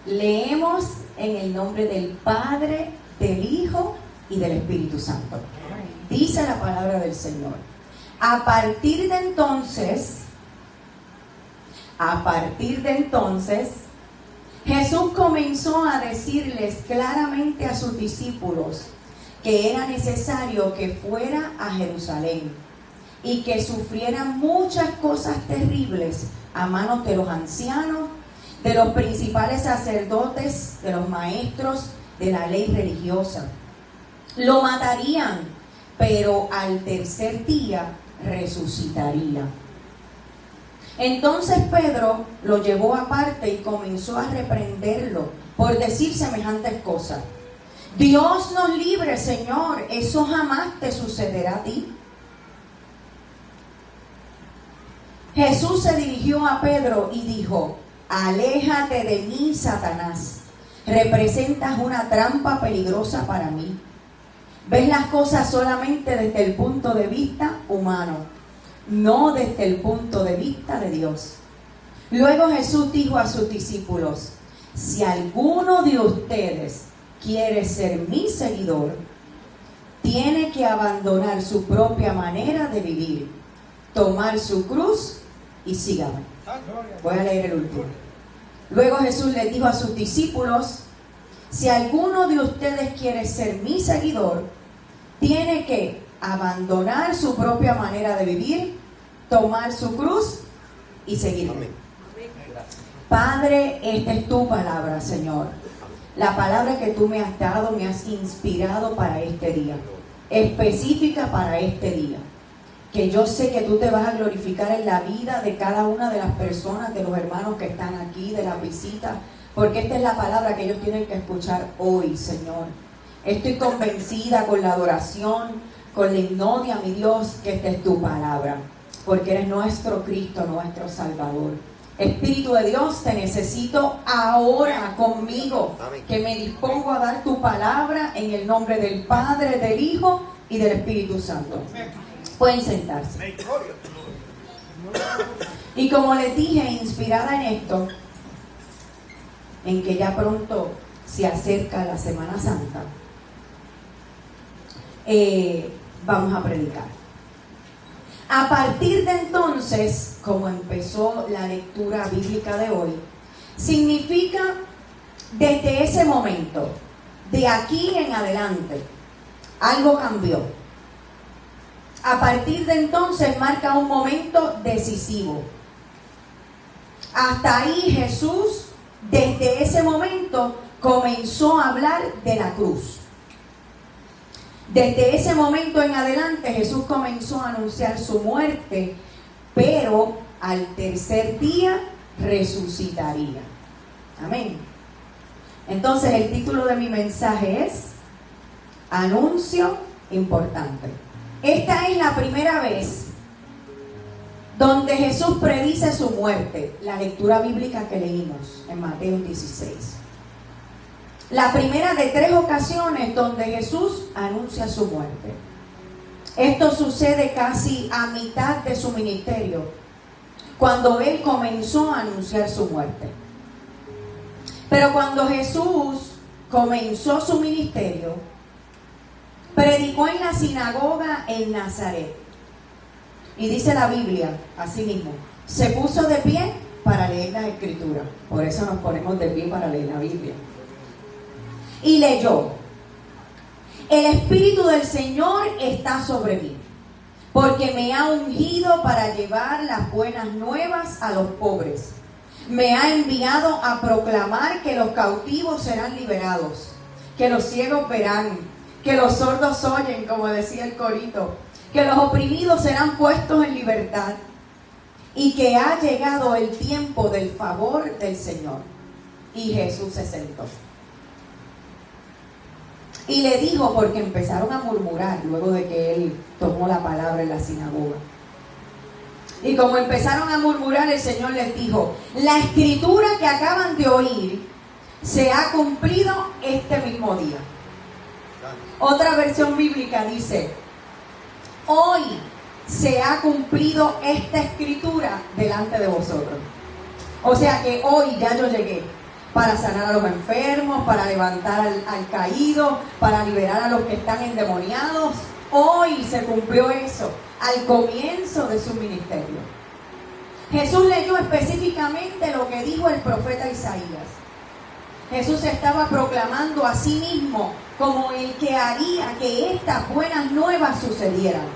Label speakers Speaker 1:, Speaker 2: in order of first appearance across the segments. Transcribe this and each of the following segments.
Speaker 1: Leemos en el nombre del Padre, del Hijo y del Espíritu Santo. Dice la palabra del Señor. A partir de entonces, Jesús comenzó a decirles claramente a sus discípulos que era necesario que fuera a Jerusalén y que sufriera muchas cosas terribles a manos de los ancianos, de los principales sacerdotes, de los maestros de la ley religiosa. Lo matarían, pero al tercer día resucitaría. Entonces Pedro lo llevó aparte y comenzó a reprenderlo por decir semejantes cosas. Dios nos libre, Señor, eso jamás te sucederá a ti. Jesús se dirigió a Pedro y dijo: aléjate de mí, Satanás. Representas una trampa peligrosa para mí. Ves las cosas solamente desde el punto de vista humano, no desde el punto de vista de Dios. Luego Jesús dijo a sus discípulos: si alguno de ustedes quiere ser mi seguidor, tiene que abandonar su propia manera de vivir, tomar su cruz y sígame. Voy a leer el último. Luego Jesús les dijo a sus discípulos: si alguno de ustedes quiere ser mi seguidor, tiene que abandonar su propia manera de vivir, tomar su cruz y seguirme. Padre, esta es tu palabra, Señor. La palabra que tú me has dado, me has inspirado para este día, específica para este día. Que yo sé que tú te vas a glorificar en la vida de cada una de las personas, de los hermanos que están aquí, de la visita, porque esta es la palabra que ellos tienen que escuchar hoy, Señor. Estoy convencida con la adoración, con la hipnodia, mi Dios, que esta es tu palabra, porque eres nuestro Cristo, nuestro Salvador. Espíritu de Dios, te necesito ahora conmigo, que me dispongo a dar tu palabra en el nombre del Padre, del Hijo y del Espíritu Santo. Pueden sentarse. Y como les dije, inspirada en esto, en que ya pronto se acerca la Semana Santa, vamos a predicar. A partir de entonces, como empezó la lectura bíblica de hoy, significa desde ese momento, de aquí en adelante, algo cambió. A partir de entonces marca un momento decisivo. Hasta ahí Jesús, desde ese momento, comenzó a hablar de la cruz. Desde ese momento en adelante Jesús comenzó a anunciar su muerte, pero al tercer día resucitaría. Amén. Entonces el título de mi mensaje es Anuncio Importante. Esta es la primera vez donde Jesús predice su muerte, la lectura bíblica que leímos en Mateo 16. La primera de 3 ocasiones donde Jesús anuncia su muerte. Esto sucede casi a mitad de su ministerio, cuando Él comenzó a anunciar su muerte. Pero cuando Jesús comenzó su ministerio, predicó en la sinagoga en Nazaret. Y dice la Biblia, así mismo, se puso de pie para leer las Escrituras. Por eso nos ponemos de pie para leer la Biblia. Y leyó: el Espíritu del Señor está sobre mí, porque me ha ungido para llevar las buenas nuevas a los pobres. Me ha enviado a proclamar que los cautivos serán liberados, que los ciegos verán, que los sordos oyen, como decía el corito, que los oprimidos serán puestos en libertad, y que ha llegado el tiempo del favor del Señor. Y Jesús se sentó. Y le dijo, porque empezaron a murmurar luego de que él tomó la palabra en la sinagoga. Y como empezaron a murmurar, el Señor les dijo: la escritura que acaban de oír se ha cumplido este mismo día. Otra versión bíblica dice: hoy se ha cumplido esta escritura delante de vosotros. O sea que hoy ya yo llegué. para sanar a los enfermos, para levantar al caído, para liberar a los que están endemoniados. Hoy se cumplió eso, al comienzo de su ministerio. Jesús leyó específicamente lo que dijo el profeta Isaías. Jesús estaba proclamando a sí mismo como el que haría que estas buenas nuevas sucedieran.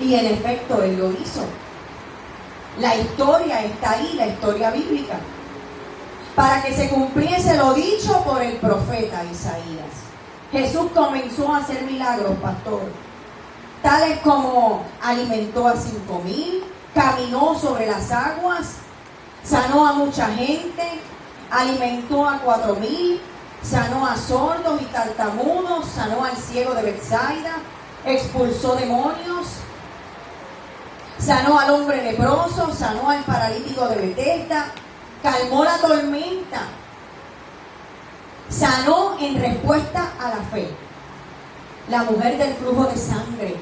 Speaker 1: Y en efecto, Él lo hizo. La historia está ahí, la historia bíblica, para que se cumpliese lo dicho por el profeta Isaías. Jesús comenzó a hacer milagros, pastor, tales como alimentó a 5,000, caminó sobre las aguas, sanó a mucha gente, alimentó a 4,000, sanó a sordos y tartamudos, sanó al ciego de Betsaida, expulsó demonios, sanó al hombre leproso, sanó al paralítico de Betesda, calmó la tormenta, sanó en respuesta a la fe. La mujer del flujo de sangre,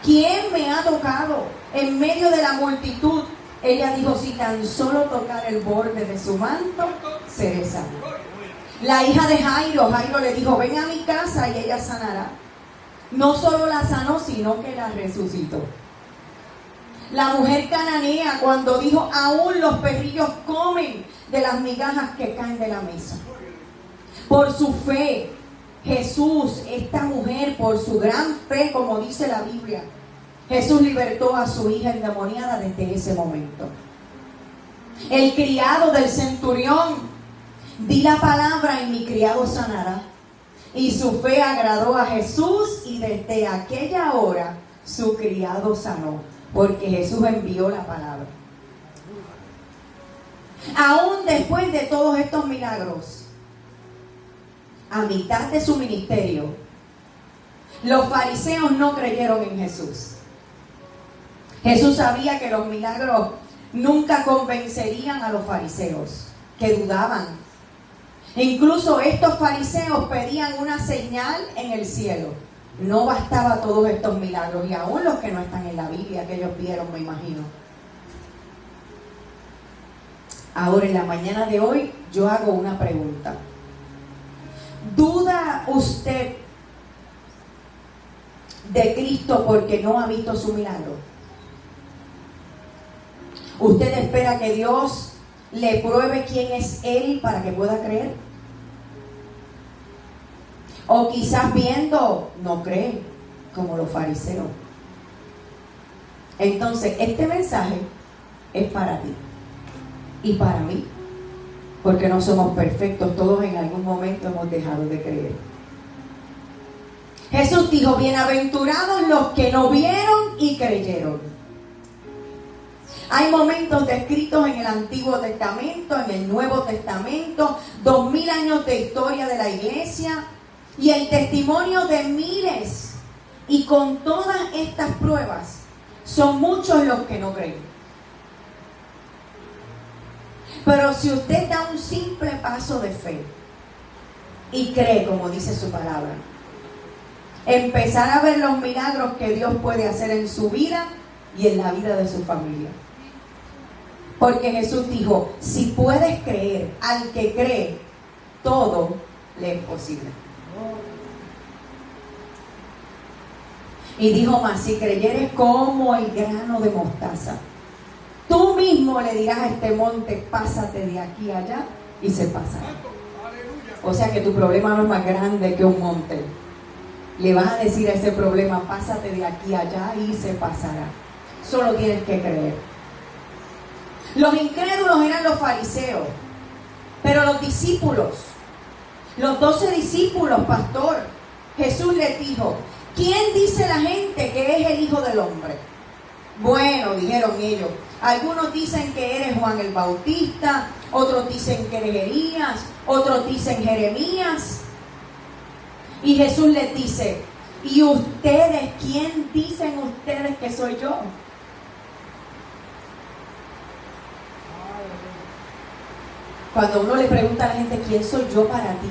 Speaker 1: ¿quién me ha tocado? En medio de la multitud, ella dijo, si tan solo tocar el borde de su manto, seré sana. La hija de Jairo, Jairo le dijo, ven a mi casa y ella sanará. No solo la sanó, sino que la resucitó. La mujer cananea, cuando dijo, aún los perrillos comen de las migajas que caen de la mesa. Por su fe, Jesús, esta mujer, por su gran fe, como dice la Biblia, Jesús libertó a su hija endemoniada desde ese momento. El criado del centurión, di la palabra y mi criado sanará. Y su fe agradó a Jesús y desde aquella hora su criado sanó, porque Jesús envió la palabra. Aún después de todos estos milagros, a mitad de su ministerio, los fariseos no creyeron en Jesús. Jesús sabía que los milagros nunca convencerían a los fariseos, que dudaban. Incluso estos fariseos pedían una señal en el cielo. No bastaba todos estos milagros, y aún los que no están en la Biblia, que ellos vieron, me imagino. Ahora, en la mañana de hoy, yo hago una pregunta. ¿Duda usted de Cristo porque no ha visto su milagro? ¿Usted espera que Dios le pruebe quién es Él para que pueda creer? O quizás viendo, no cree, como los fariseos. Entonces, este mensaje es para ti y para mí, porque no somos perfectos, todos en algún momento hemos dejado de creer. Jesús dijo, bienaventurados los que no vieron y creyeron. Hay momentos descritos en el Antiguo Testamento, en el Nuevo Testamento, 2000 años de historia de la iglesia y el testimonio de miles. Y con todas estas pruebas, son muchos los que no creen. Pero si usted da un simple paso de fe y cree, como dice su palabra, empezar a ver los milagros que Dios puede hacer en su vida y en la vida de su familia. Porque Jesús dijo, si puedes creer, al que cree, todo le es posible. Y dijo más, si creyeres como el grano de mostaza, tú mismo le dirás a este monte, pásate de aquí a allá, y se pasará. O sea que tu problema no es más grande que un monte. Le vas a decir a ese problema, pásate de aquí a allá, y se pasará. Solo tienes que creer. Los incrédulos eran los fariseos, pero los discípulos, los 12 discípulos, pastor, Jesús les dijo, ¿quién dice la gente que es el Hijo del Hombre? Bueno, dijeron ellos, algunos dicen que eres Juan el Bautista, otros dicen que eres Elías, otros dicen Jeremías. Y Jesús les dice, ¿y ustedes, quién dicen ustedes que soy yo? Cuando uno le pregunta a la gente, ¿quién soy yo para ti?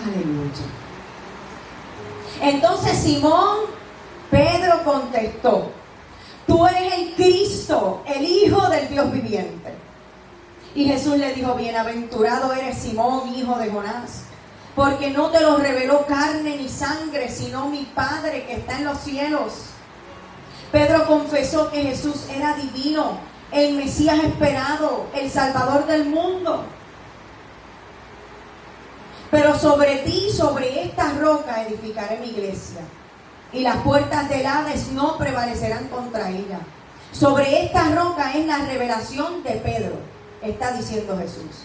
Speaker 1: Aleluya. Entonces Simón Pedro contestó, tú tú eres el Cristo, el Hijo del Dios viviente. Y Jesús le dijo, bienaventurado eres Simón, hijo de Jonás, porque no te lo reveló carne ni sangre, sino mi Padre que está en los cielos. Pedro confesó que Jesús era divino, el Mesías esperado, el Salvador del mundo. Pero sobre ti, sobre esta roca edificaré mi iglesia, y las puertas del Hades no prevalecerán contra ella. Sobre esta roca es la revelación de Pedro, está diciendo Jesús.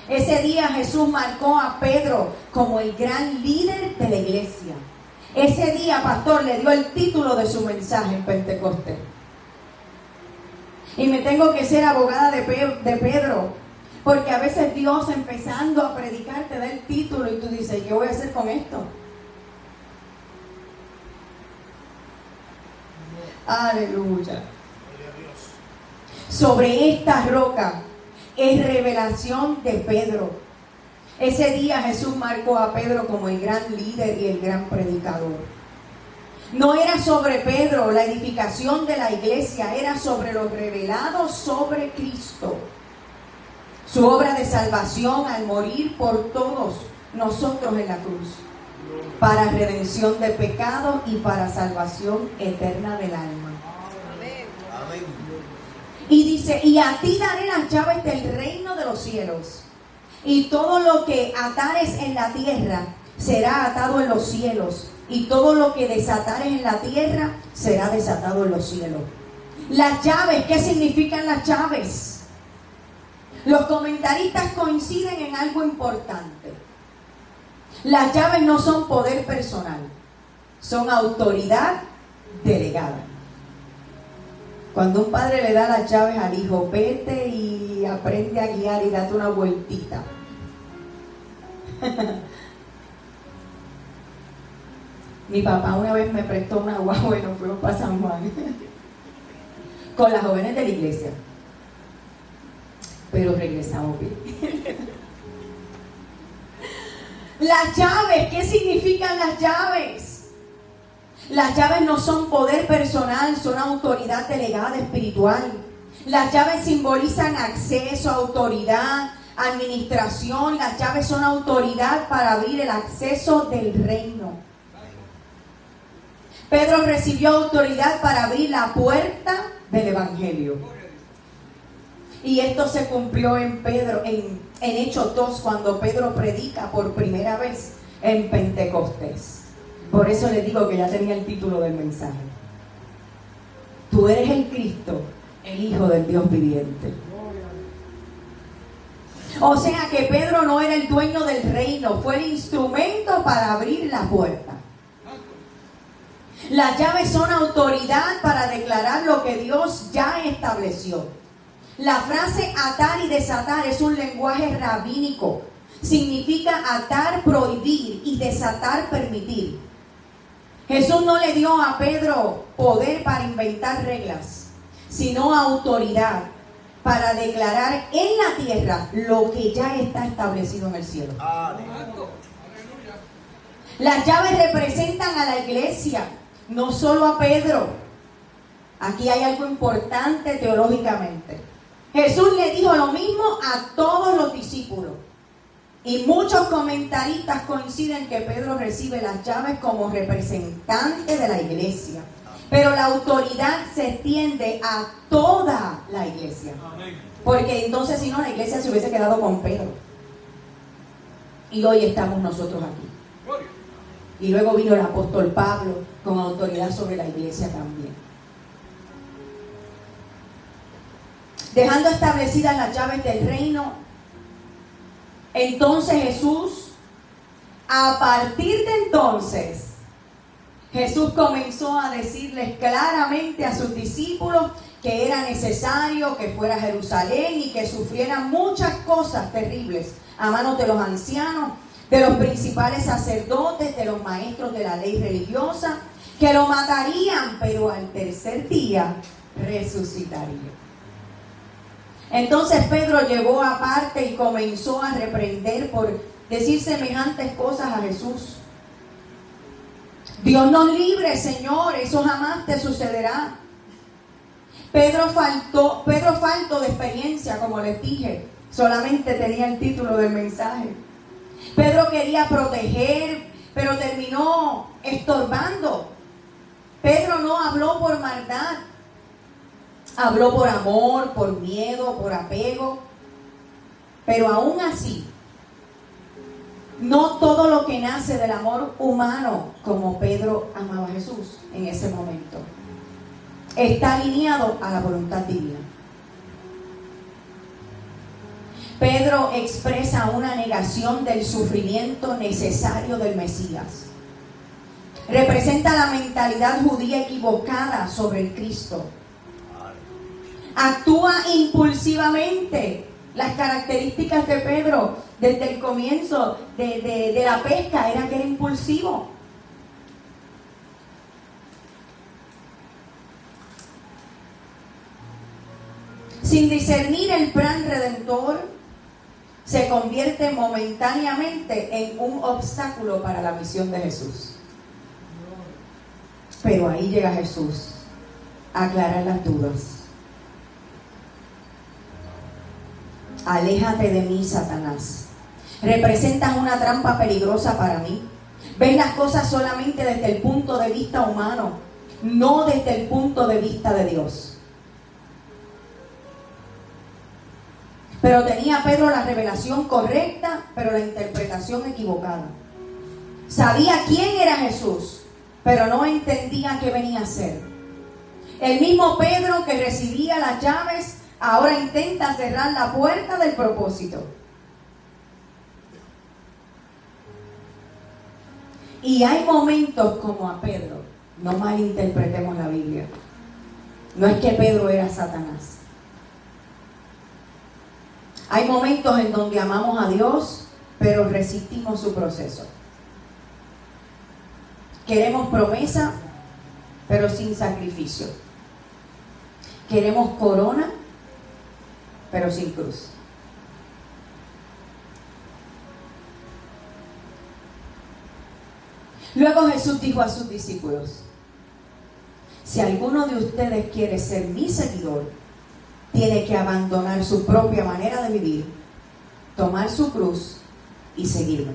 Speaker 1: Ese día Jesús marcó a Pedro como el gran líder de la iglesia. Ese día, pastor, le dio el título de su mensaje en Pentecostés. Y me tengo que ser abogada de Pedro, porque a veces Dios, empezando a predicar, te da el título y tú dices, ¿qué voy a hacer con esto? Aleluya. Sobre esta roca es revelación de Pedro. Ese día Jesús marcó a Pedro como el gran líder y el gran predicador. No era sobre Pedro la edificación de la iglesia, era sobre lo revelado sobre Cristo. Su obra de salvación al morir por todos nosotros en la cruz, para redención de pecados y para salvación eterna del alma.
Speaker 2: Amén.
Speaker 1: Y dice, y a ti daré las llaves del reino de los cielos. Y todo lo que atares en la tierra será atado en los cielos. Y todo lo que desatares en la tierra será desatado en los cielos. Las llaves, ¿qué significan las llaves? Los comentaristas coinciden en algo importante. Las llaves no son poder personal, son autoridad delegada. Cuando un padre le da las llaves al hijo, vete y aprende a guiar y date una vueltita. Mi papá una vez me prestó una guagua y nos fuimos para San Juan con las jóvenes de la iglesia, pero regresamos bien. Las llaves, ¿qué significan las llaves? Las llaves no son poder personal, son autoridad delegada espiritual. Las llaves simbolizan acceso, autoridad, administración. Las llaves son autoridad para abrir el acceso del reino. Pedro recibió autoridad para abrir la puerta del evangelio. Y esto se cumplió en Hechos 2, cuando Pedro predica por primera vez en Pentecostés. Por eso les digo que ya tenía el título del mensaje. Tú eres el Cristo, el Hijo del Dios viviente. O sea que Pedro no era el dueño del reino, fue el instrumento para abrir la puerta. Las llaves son autoridad para declarar lo que Dios ya estableció. La frase atar y desatar es un lenguaje rabínico. Significa atar, prohibir, y desatar, permitir. Jesús no le dio a Pedro poder para inventar reglas, sino autoridad para declarar en la tierra lo que ya está establecido en el cielo. Las llaves representan a la iglesia, no solo a Pedro. Aquí hay algo importante teológicamente. Jesús le dijo lo mismo a todos los discípulos. Y muchos comentaristas coinciden que Pedro recibe las llaves como representante de la iglesia. Pero la autoridad se extiende a toda la iglesia. Porque entonces, si no, la iglesia se hubiese quedado con Pedro. Y hoy estamos nosotros aquí. Y luego vino el apóstol Pablo con autoridad sobre la iglesia también. Dejando establecidas las llaves del reino, entonces Jesús, a partir de entonces, Jesús comenzó a decirles claramente a sus discípulos que era necesario que fuera a Jerusalén y que sufrieran muchas cosas terribles a manos de los ancianos, de los principales sacerdotes, de los maestros de la ley religiosa, que lo matarían, pero al tercer día resucitaría. Entonces Pedro llegó aparte y comenzó a reprender por decir semejantes cosas a Jesús. Dios nos libre, Señor, eso jamás te sucederá. Pedro faltó de experiencia, como les dije, solamente tenía el título del mensaje. Pedro quería proteger, pero terminó estorbando. Pedro no habló por maldad, habló por amor, por miedo, por apego. Pero aún así, no todo lo que nace del amor humano, como Pedro amaba a Jesús en ese momento, está alineado a la voluntad divina. Pedro expresa una negación del sufrimiento necesario del Mesías. Representa la mentalidad judía equivocada sobre el Cristo. Actúa impulsivamente. Las características de Pedro desde el comienzo de la pesca era que era impulsivo. Sin discernir el plan redentor, se convierte momentáneamente en un obstáculo para la misión de Jesús. Pero ahí llega Jesús a aclarar las dudas. Aléjate de mí, Satanás. Representas una trampa peligrosa para mí. Ves las cosas solamente desde el punto de vista humano, no desde el punto de vista de Dios. Pero tenía Pedro la revelación correcta, pero la interpretación equivocada. Sabía quién era Jesús, pero no entendía qué venía a ser. El mismo Pedro que recibía las llaves, ahora intenta cerrar la puerta del propósito. Y hay momentos como a Pedro, no malinterpretemos la Biblia. No es que Pedro era Satanás. Hay momentos en donde amamos a Dios, pero resistimos su proceso. Queremos promesa, pero sin sacrificio. Queremos corona, pero sin cruz. Luego Jesús dijo a sus discípulos: si alguno de ustedes quiere ser mi seguidor, tiene que abandonar su propia manera de vivir, tomar su cruz y seguirme.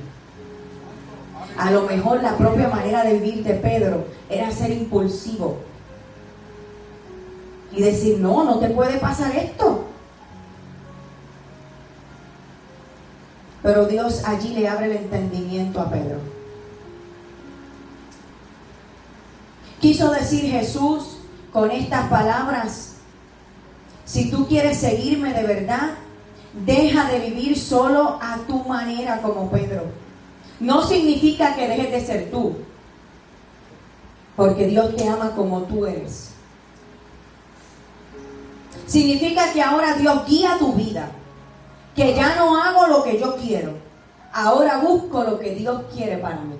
Speaker 1: A lo mejor la propia manera de vivir de Pedro era ser impulsivo y decir: no te puede pasar esto. Pero Dios allí le abre el entendimiento a Pedro. Quiso decir Jesús con estas palabras: si tú quieres seguirme de verdad, deja de vivir solo a tu manera como Pedro. No significa que dejes de ser tú, porque Dios te ama como tú eres. Significa que ahora Dios guía tu vida, que ya no hago lo que yo quiero, ahora busco lo que Dios quiere para mí.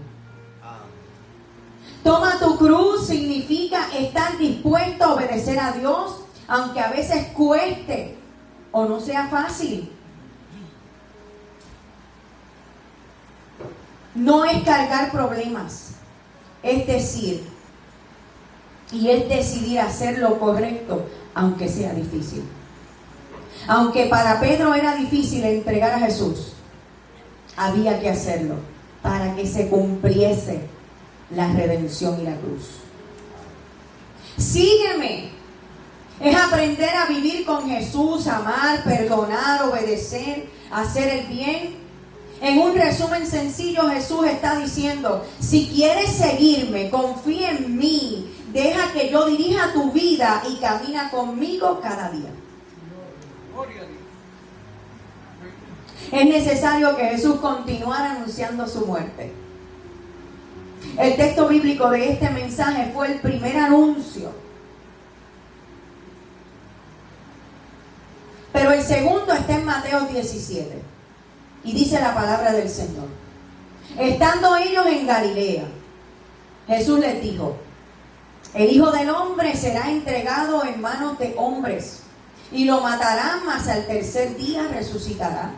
Speaker 1: Toma tu cruz significa estar dispuesto a obedecer a Dios, aunque a veces cueste o no sea fácil. No es cargar problemas, es decir, y es decidir hacer lo correcto, aunque sea difícil. Aunque para Pedro era difícil entregar a Jesús, había que hacerlo para que se cumpliese la redención y la cruz. Sígueme. Es aprender a vivir con Jesús, amar, perdonar, obedecer, hacer el bien. En un resumen sencillo, Jesús está diciendo: si quieres seguirme, confía en mí, deja que yo dirija tu vida y camina conmigo cada día. Es necesario que Jesús continuara anunciando su muerte. El texto bíblico de este mensaje fue el primer anuncio. Pero el segundo está en Mateo 17. Y dice la palabra del Señor: estando ellos en Galilea, Jesús les dijo: el Hijo del Hombre será entregado en manos de hombres, y lo matarán, mas al tercer día resucitará.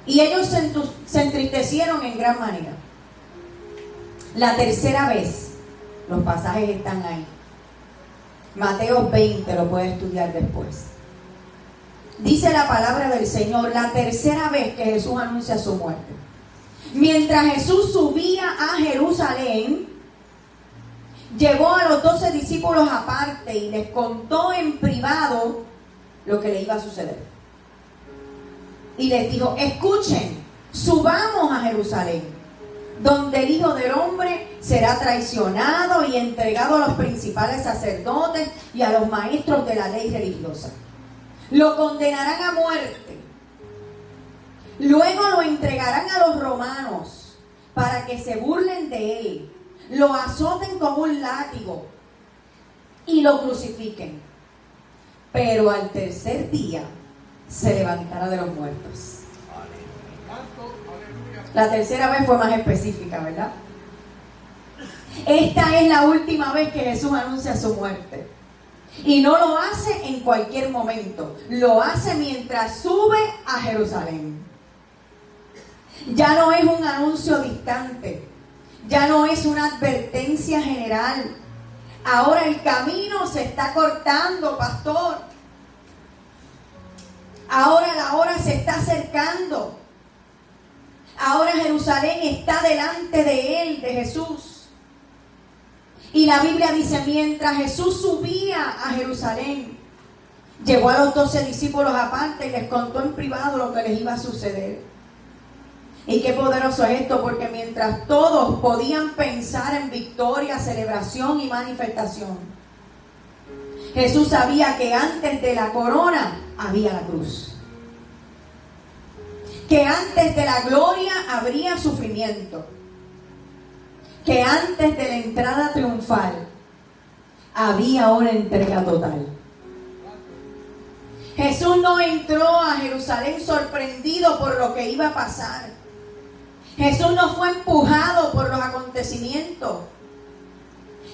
Speaker 1: Y ellos se entristecieron en gran manera. La tercera vez, los pasajes están ahí. Mateo 20, lo puedes estudiar después. Dice la palabra del Señor, la tercera vez que Jesús anuncia su muerte. Mientras Jesús subía a Jerusalén, llevó a los 12 discípulos aparte y les contó en privado lo que le iba a suceder. Y les dijo, escuchen, subamos a Jerusalén, donde el Hijo del Hombre será traicionado y entregado a los principales sacerdotes y a los maestros de la ley religiosa. Lo condenarán a muerte. Luego lo entregarán a los romanos para que se burlen de él, lo azoten con un látigo y lo crucifiquen. Pero al tercer día se levantará de los muertos. La tercera vez fue más específica, ¿verdad? Esta es la última vez que Jesús anuncia su muerte. Y no lo hace en cualquier momento. Lo hace mientras sube a Jerusalén. Ya no es un anuncio distante. Ya no es una advertencia general. Ahora el camino se está cortando, pastor. Ahora la hora se está acercando. Ahora Jerusalén está delante de él, de Jesús. Y la Biblia dice, mientras Jesús subía a Jerusalén, llevó a los 12 discípulos aparte y les contó en privado lo que les iba a suceder. Y qué poderoso es esto, porque mientras todos podían pensar en victoria, celebración y manifestación, Jesús sabía que antes de la corona había la cruz. Que antes de la gloria habría sufrimiento. Que antes de la entrada triunfal había una entrega total. Jesús no entró a Jerusalén sorprendido por lo que iba a pasar. Jesús no fue empujado por los acontecimientos.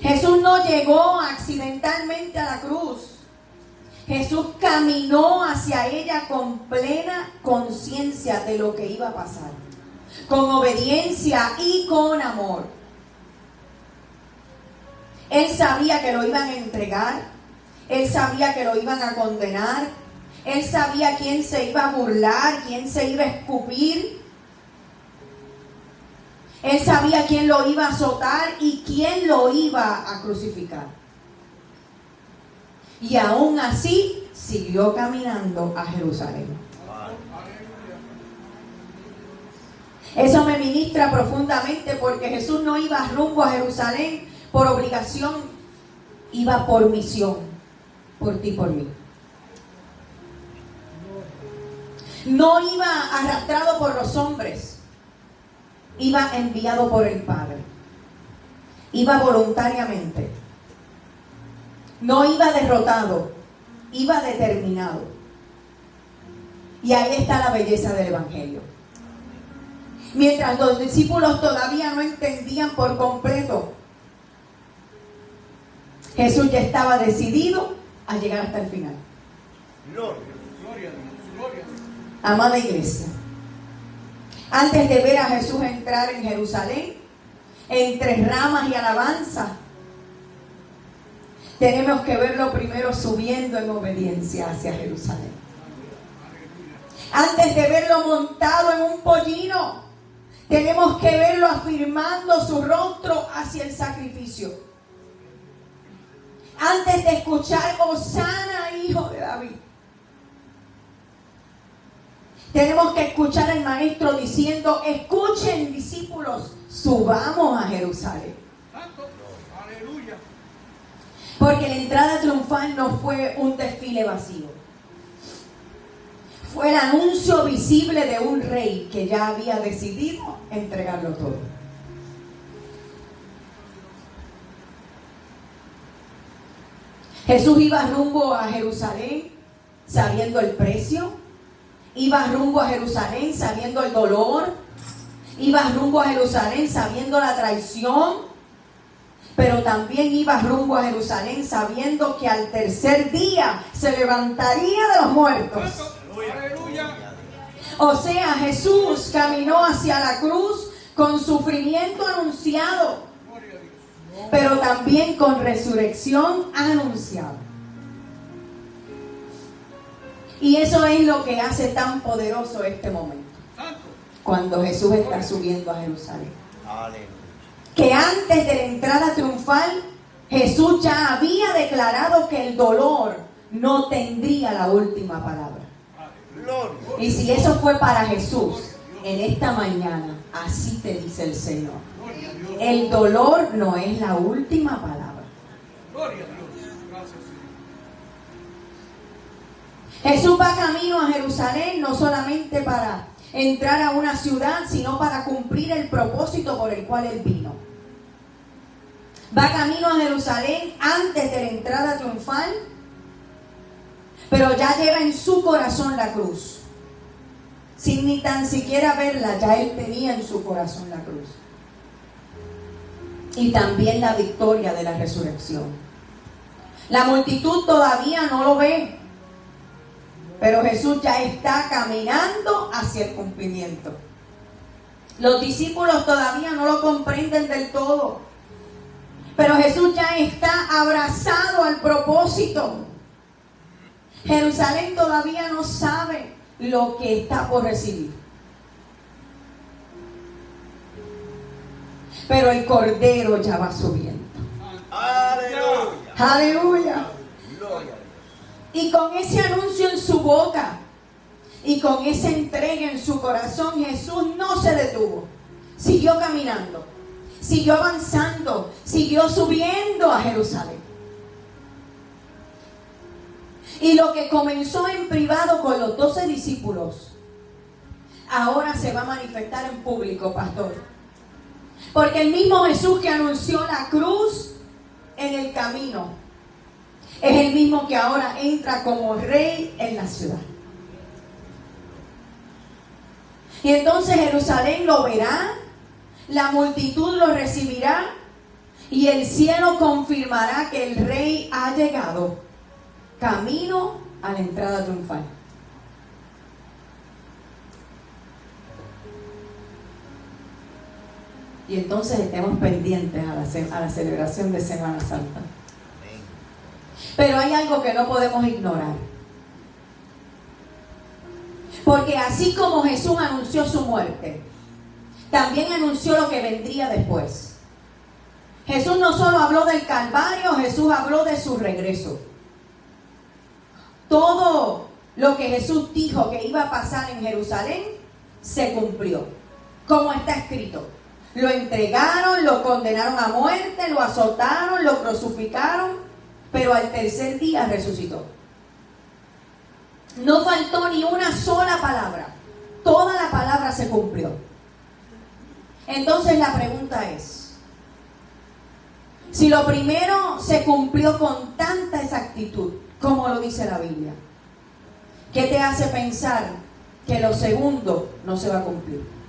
Speaker 1: Jesús no llegó accidentalmente a la cruz. Jesús caminó hacia ella con plena conciencia de lo que iba a pasar, con obediencia y con amor. Él sabía que lo iban a entregar. Él sabía que lo iban a condenar. Él sabía quién se iba a burlar, quién se iba a escupir. Él sabía quién lo iba a azotar y quién lo iba a crucificar. Y aún así siguió caminando a Jerusalén. Eso me ministra profundamente, porque Jesús no iba rumbo a Jerusalén por obligación, iba por misión, por ti, por mí. No iba arrastrado por los hombres, iba enviado por el Padre. Iba voluntariamente. No iba derrotado, iba determinado. Y ahí está la belleza del Evangelio. Mientras los discípulos todavía no entendían por completo, Jesús ya estaba decidido a llegar hasta el final.
Speaker 2: Gloria.
Speaker 1: Amada iglesia, antes de ver a Jesús entrar en Jerusalén, entre ramas y alabanza, tenemos que verlo primero subiendo en obediencia hacia Jerusalén. Antes de verlo montado en un pollino, tenemos que verlo afirmando su rostro hacia el sacrificio. Antes de escuchar Hosana, hijo de David, tenemos que escuchar al maestro diciendo, escuchen, discípulos, subamos a Jerusalén.
Speaker 2: Aleluya.
Speaker 1: Porque la entrada triunfal no fue un desfile vacío. Fue el anuncio visible de un rey que ya había decidido entregarlo todo. Jesús iba rumbo a Jerusalén sabiendo el precio. Iba rumbo a Jerusalén sabiendo el dolor. Iba rumbo a Jerusalén sabiendo la traición. Pero también iba rumbo a Jerusalén sabiendo que al tercer día se levantaría de los muertos.
Speaker 2: Aleluya.
Speaker 1: O sea, Jesús caminó hacia la cruz con sufrimiento anunciado, pero también con resurrección anunciada. Y eso es lo que hace tan poderoso este momento, cuando Jesús está subiendo a Jerusalén. Que antes de la entrada triunfal, Jesús ya había declarado que el dolor no tendría la última palabra. Y si eso fue para Jesús, en esta mañana, así te dice el Señor. El dolor no es la última palabra.
Speaker 2: Gloria a Dios. Gracias, Señor.
Speaker 1: Jesús va camino a Jerusalén no solamente para entrar a una ciudad, sino para cumplir el propósito por el cual Él vino. Va camino a Jerusalén antes de la entrada triunfal, pero ya lleva en su corazón la cruz. Sin ni tan siquiera verla, ya Él tenía en su corazón la cruz. Y también la victoria de la resurrección. La multitud todavía no lo ve, pero Jesús ya está caminando hacia el cumplimiento. Los discípulos todavía no lo comprenden del todo, pero Jesús ya está abrazado al propósito. Jerusalén todavía no sabe lo que está por recibir, pero el Cordero ya va subiendo.
Speaker 2: Aleluya.
Speaker 1: Aleluya. Y con ese anuncio en su boca y con esa entrega en su corazón, Jesús no se detuvo. Siguió caminando, siguió avanzando, siguió subiendo a Jerusalén. Y lo que comenzó en privado con los 12 discípulos, ahora se va a manifestar en público, pastor. Porque el mismo Jesús que anunció la cruz en el camino, es el mismo que ahora entra como rey en la ciudad. Y entonces Jerusalén lo verá, la multitud lo recibirá y el cielo confirmará que el rey ha llegado camino a la entrada triunfal. Y entonces estemos pendientes a la celebración de Semana Santa. Pero hay algo que no podemos ignorar. Porque así como Jesús anunció su muerte, también anunció lo que vendría después. Jesús no solo habló del Calvario, Jesús habló de su regreso. Todo lo que Jesús dijo que iba a pasar en Jerusalén se cumplió, como está escrito. Lo entregaron, lo condenaron a muerte, lo azotaron, lo crucificaron, pero al tercer día resucitó. No faltó ni una sola palabra. Toda la palabra se cumplió. Entonces la pregunta es, si lo primero se cumplió con tanta exactitud, como lo dice la Biblia, ¿qué te hace pensar que lo segundo no se va a cumplir?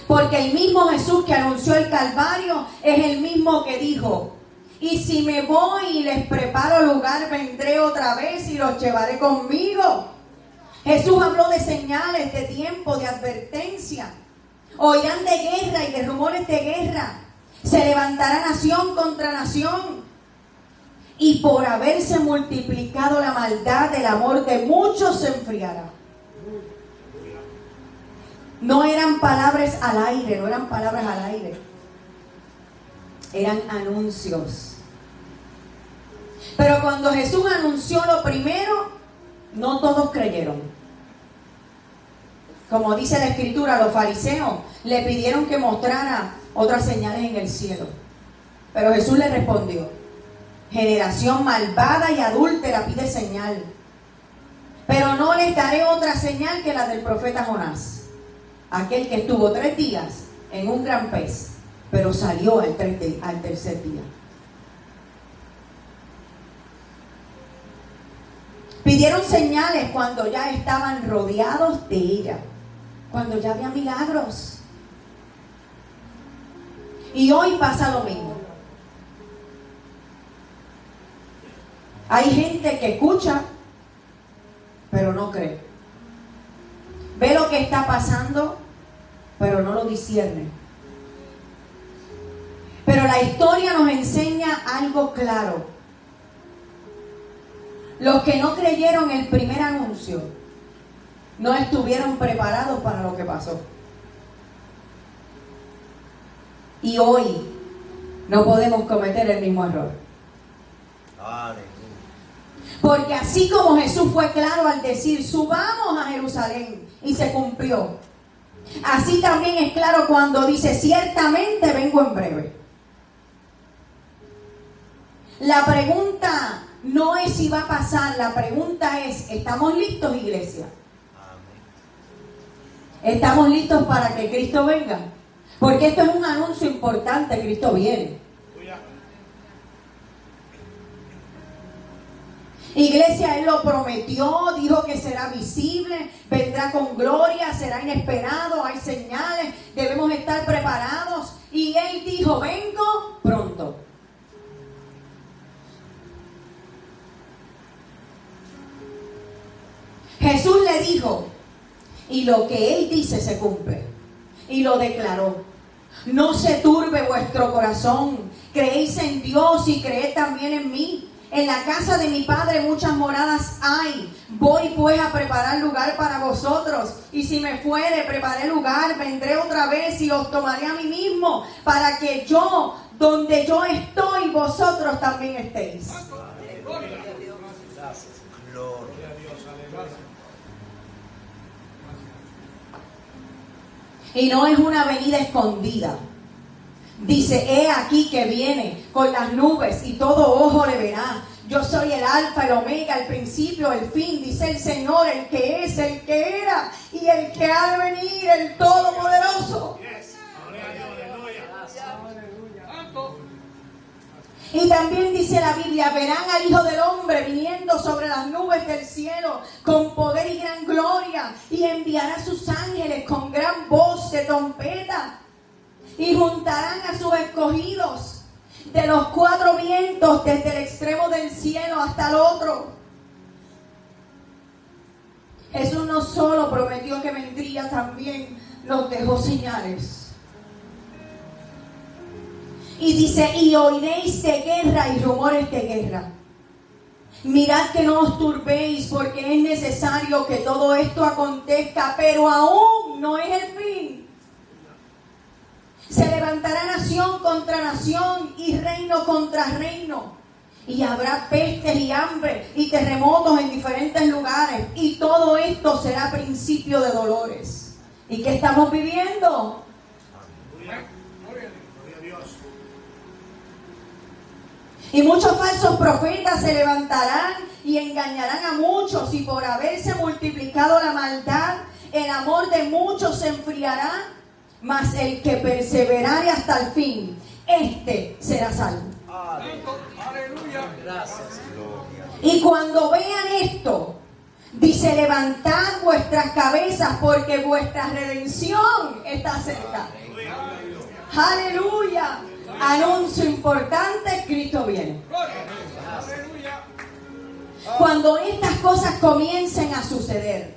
Speaker 1: Porque el mismo Jesús que anunció el Calvario es el mismo que dijo: y si me voy y les preparo lugar, vendré otra vez y los llevaré conmigo. Jesús habló de señales, de tiempo, de advertencia. Oirán de guerra y de rumores de guerra. Se levantará nación contra nación. Y por haberse multiplicado la maldad, el amor de muchos se enfriará. No eran palabras al aire, no eran palabras al aire. Eran anuncios. Pero cuando Jesús anunció lo primero, no todos creyeron. Como dice la Escritura, los fariseos le pidieron que mostrara otras señales en el cielo. Pero Jesús le respondió: generación malvada y adúltera pide señal, pero no les daré otra señal que la del profeta Jonás, aquel que estuvo 3 días en un gran pez, pero salió al tercer día. Pidieron señales cuando ya estaban rodeados de ella, cuando ya había milagros. Y hoy pasa lo mismo. Hay gente que escucha, pero no cree. Ve lo que está pasando, pero no lo discierne. Pero la historia nos enseña algo claro. Los que no creyeron el primer anuncio no estuvieron preparados para lo que pasó. Y hoy no podemos cometer el mismo error. Porque así como Jesús fue claro al decir, subamos a Jerusalén, y se cumplió, así también es claro cuando dice, ciertamente vengo en breve. La pregunta no es si va a pasar, la pregunta es, ¿estamos listos, iglesia? ¿Estamos listos para que Cristo venga? Porque esto es un anuncio importante, Cristo viene. Iglesia, Él lo prometió, dijo que será visible, vendrá con gloria, será inesperado, hay señales, debemos estar preparados. Y Él dijo, vengo pronto. Jesús le dijo, y lo que Él dice se cumple. Y lo declaró. No se turbe vuestro corazón. Creéis en Dios y creed también en mí. En la casa de mi Padre muchas moradas hay. Voy pues a preparar lugar para vosotros. Y si me fuere, preparé lugar, vendré otra vez y os tomaré a mí mismo, para que yo, donde yo estoy, vosotros también estéis.
Speaker 2: Gloria a Dios. Gracias. Gloria a Dios. Aleluya.
Speaker 1: Y no es una venida escondida. Dice, he aquí que viene con las nubes y todo ojo le verá. Yo soy el alfa, el omega, el principio, el fin, dice el Señor, el que es, el que era y el que ha de venir, el Todopoderoso. Y también dice la Biblia, verán al Hijo del Hombre viniendo sobre las nubes del cielo con poder y gran gloria, y enviará a sus ángeles con gran voz de trompeta, y juntarán a sus escogidos de los cuatro vientos, desde el extremo del cielo hasta el otro. Jesús no solo prometió que vendría, también nos dejó señales. Y dice, y oiréis de guerra y rumores de guerra. Mirad que no os turbéis, porque es necesario que todo esto acontezca, pero aún no es el fin. Se levantará nación contra nación y reino contra reino. Y habrá pestes y hambre y terremotos en diferentes lugares. Y todo esto será principio de dolores. ¿Y qué estamos viviendo? Y muchos falsos profetas se levantarán y engañarán a muchos, y por haberse multiplicado la maldad, el amor de muchos se enfriará, mas el que perseverare hasta el fin, este será salvo.
Speaker 2: Aleluya. Gracias.
Speaker 1: Y cuando vean esto, dice, levantad vuestras cabezas, porque vuestra redención está cerca. Aleluya. Anuncio importante, Cristo viene. Cuando estas cosas comiencen a suceder,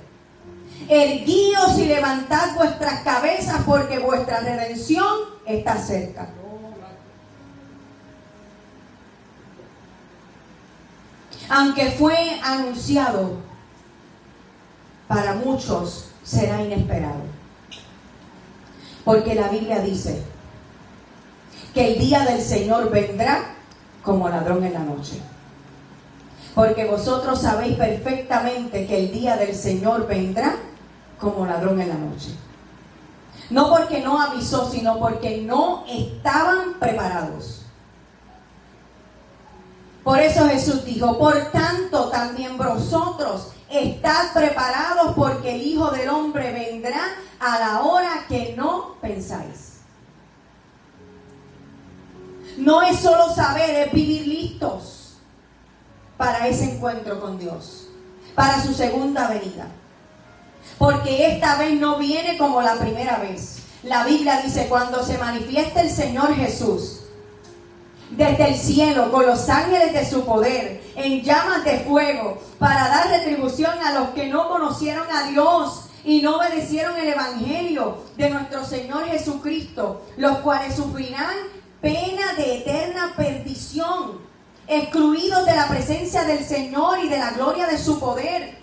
Speaker 1: erguíos y levantad vuestras cabezas, porque vuestra redención está cerca. Aunque fue anunciado, para muchos será inesperado. Porque la Biblia dice que el día del Señor vendrá como ladrón en la noche. Porque vosotros sabéis perfectamente que el día del Señor vendrá como ladrón en la noche. No porque no avisó, sino porque no estaban preparados. Por eso Jesús dijo, por tanto también vosotros estad preparados, porque el Hijo del Hombre vendrá a la hora que no pensáis. No es solo saber, es vivir listos para ese encuentro con Dios, para su segunda venida. Porque esta vez no viene como la primera vez. La Biblia dice, cuando se manifieste el Señor Jesús desde el cielo con los ángeles de su poder en llamas de fuego, para dar retribución a los que no conocieron a Dios y no obedecieron el evangelio de nuestro Señor Jesucristo, los cuales sufrirán pena de eterna perdición, excluidos de la presencia del Señor y de la gloria de su poder.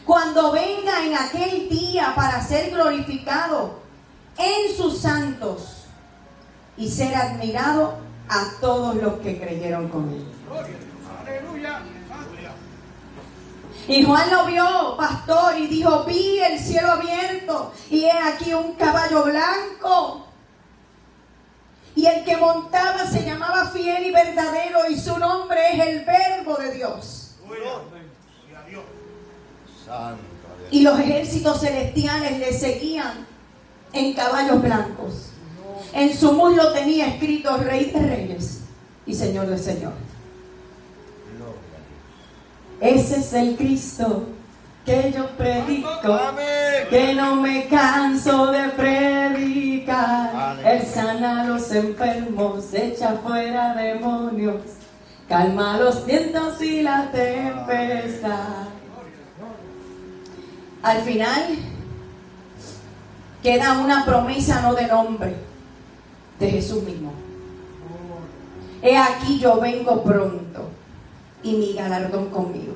Speaker 1: Cuando venga en aquel día para ser glorificado en sus santos y ser admirado a todos los que creyeron con él.
Speaker 2: Aleluya.
Speaker 1: Y Juan lo vio, pastor, y dijo: vi el cielo abierto, y he aquí un caballo blanco. Y el que montaba se llamaba Fiel y Verdadero, y su nombre es el Verbo de Dios. Y los ejércitos celestiales le seguían en caballos blancos. En su muslo tenía escrito: Rey de Reyes y Señor de Señores. Ese es el Cristo que yo predico, que no me canso de predicar. Él sana a los enfermos, echa fuera demonios, calma los vientos y la tempestad. Al final queda una promesa no de nombre, de Jesús mismo. He aquí yo vengo pronto, y mi galardón conmigo,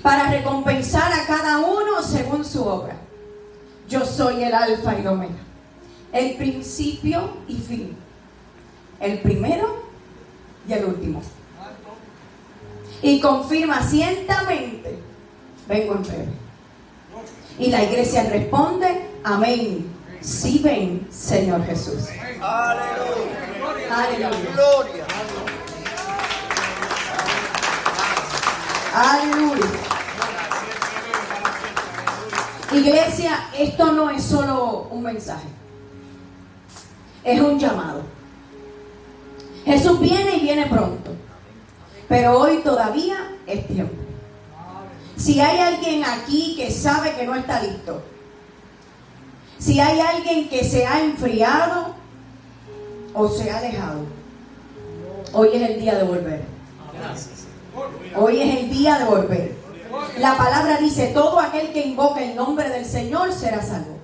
Speaker 1: para recompensar a cada uno según su obra. Yo soy el Alfa y el Omega, el principio y fin, el primero y el último. Y confirma ciertamente: vengo en breve. Y la iglesia responde: amén. Sí, ven, Señor Jesús.
Speaker 2: Aleluya.
Speaker 1: Aleluya.
Speaker 2: Gloria.
Speaker 1: Aleluya. Iglesia, esto no es solo un mensaje, es un llamado. Jesús viene y viene pronto, pero hoy todavía es tiempo. Si hay alguien aquí que sabe que no está listo, si hay alguien que se ha enfriado o se ha alejado, hoy es el día de volver. Hoy es el día de volver. La palabra dice: todo aquel que invoca el nombre del Señor será salvo.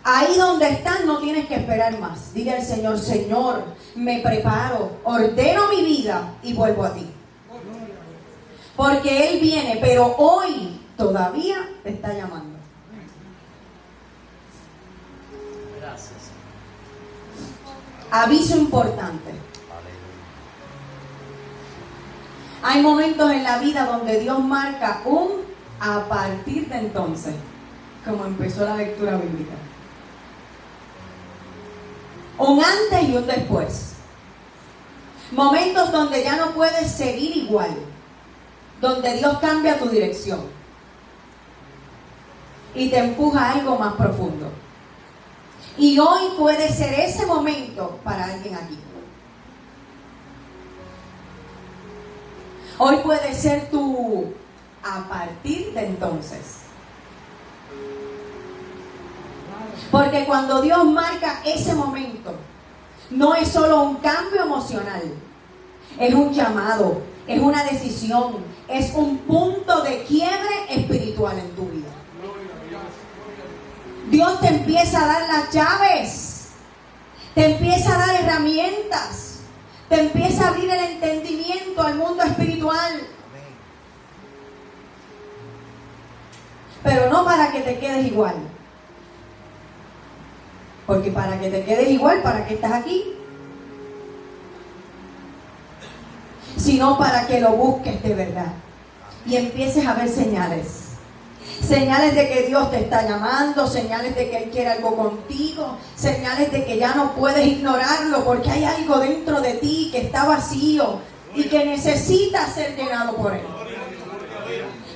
Speaker 1: Ahí donde estás no tienes que esperar más. Dile al Señor: Señor, me preparo, ordeno mi vida y vuelvo a ti. Porque Él viene, pero hoy todavía te está llamando.
Speaker 2: Gracias.
Speaker 1: Aviso importante. Hay momentos en la vida donde Dios marca un a partir de entonces, como empezó la lectura bíblica. Un antes y un después. Momentos donde ya no puedes seguir igual, donde Dios cambia tu dirección y te empuja a algo más profundo. Y hoy puede ser ese momento para alguien aquí. Hoy puede ser tu a partir de entonces. Porque cuando Dios marca ese momento, no es solo un cambio emocional, es un llamado, es una decisión, es un punto de quiebre espiritual en tu vida. Dios te empieza a dar las llaves, te empieza a dar herramientas, te empieza a abrir el entendimiento al mundo espiritual. Pero no para que te quedes igual. Porque para que te quedes igual, ¿para qué estás aquí? Sino para que lo busques de verdad. Y empieces a ver señales. Señales de que Dios te está llamando, señales de que Él quiere algo contigo, señales de que ya no puedes ignorarlo porque hay algo dentro de ti que está vacío y que necesita ser llenado por Él.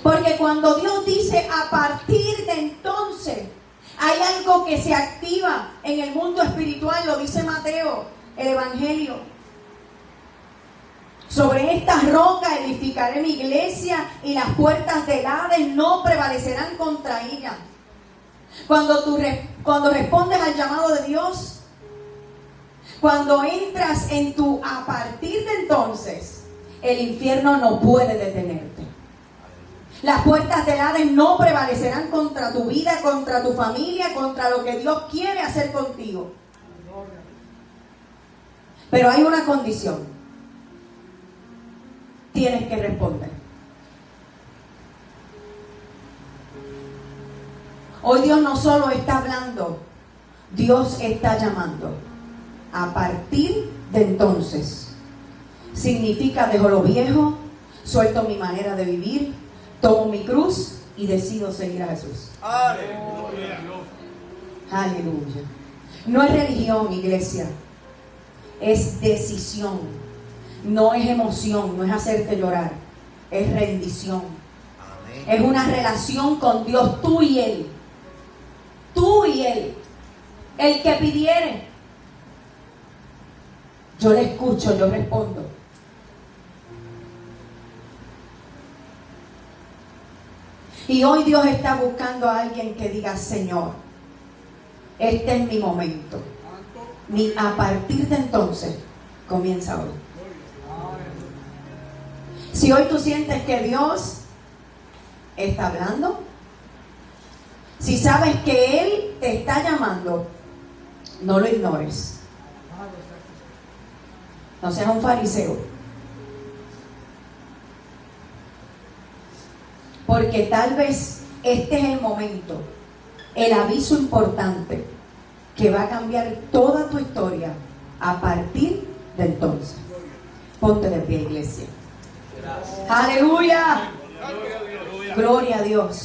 Speaker 1: Porque cuando Dios dice a partir de entonces, hay algo que se activa en el mundo espiritual, lo dice Mateo, el Evangelio. Sobre esta roca edificaré mi iglesia y las puertas del Hades no prevalecerán contra ella. Cuando respondes al llamado de Dios, cuando entras en tu a partir de entonces, el infierno no puede detenerte. Las puertas del Hades no prevalecerán contra tu vida, contra tu familia, contra lo que Dios quiere hacer contigo. Pero hay una condición. Tienes que responder. Hoy Dios no solo está hablando, Dios está llamando. A partir de entonces, significa dejo lo viejo, suelto mi manera de vivir, tomo mi cruz y decido seguir a Jesús.
Speaker 2: Aleluya.
Speaker 1: Aleluya. No es religión, iglesia. Es decisión. No es emoción, no es hacerte llorar. Es rendición.
Speaker 2: Amén.
Speaker 1: Es una relación con Dios, tú y Él. Tú y Él. El que pidiere. Yo le escucho, yo respondo. Y hoy Dios está buscando a alguien que diga, Señor, este es mi momento. Ni a partir de entonces comienza hoy. Si hoy tú sientes que Dios está hablando, si sabes que Él te está llamando, no lo ignores. No seas un fariseo. Porque tal vez este es el momento, el aviso importante que va a cambiar toda tu historia a partir de entonces. Ponte de pie, iglesia. Aleluya. Gloria a Dios.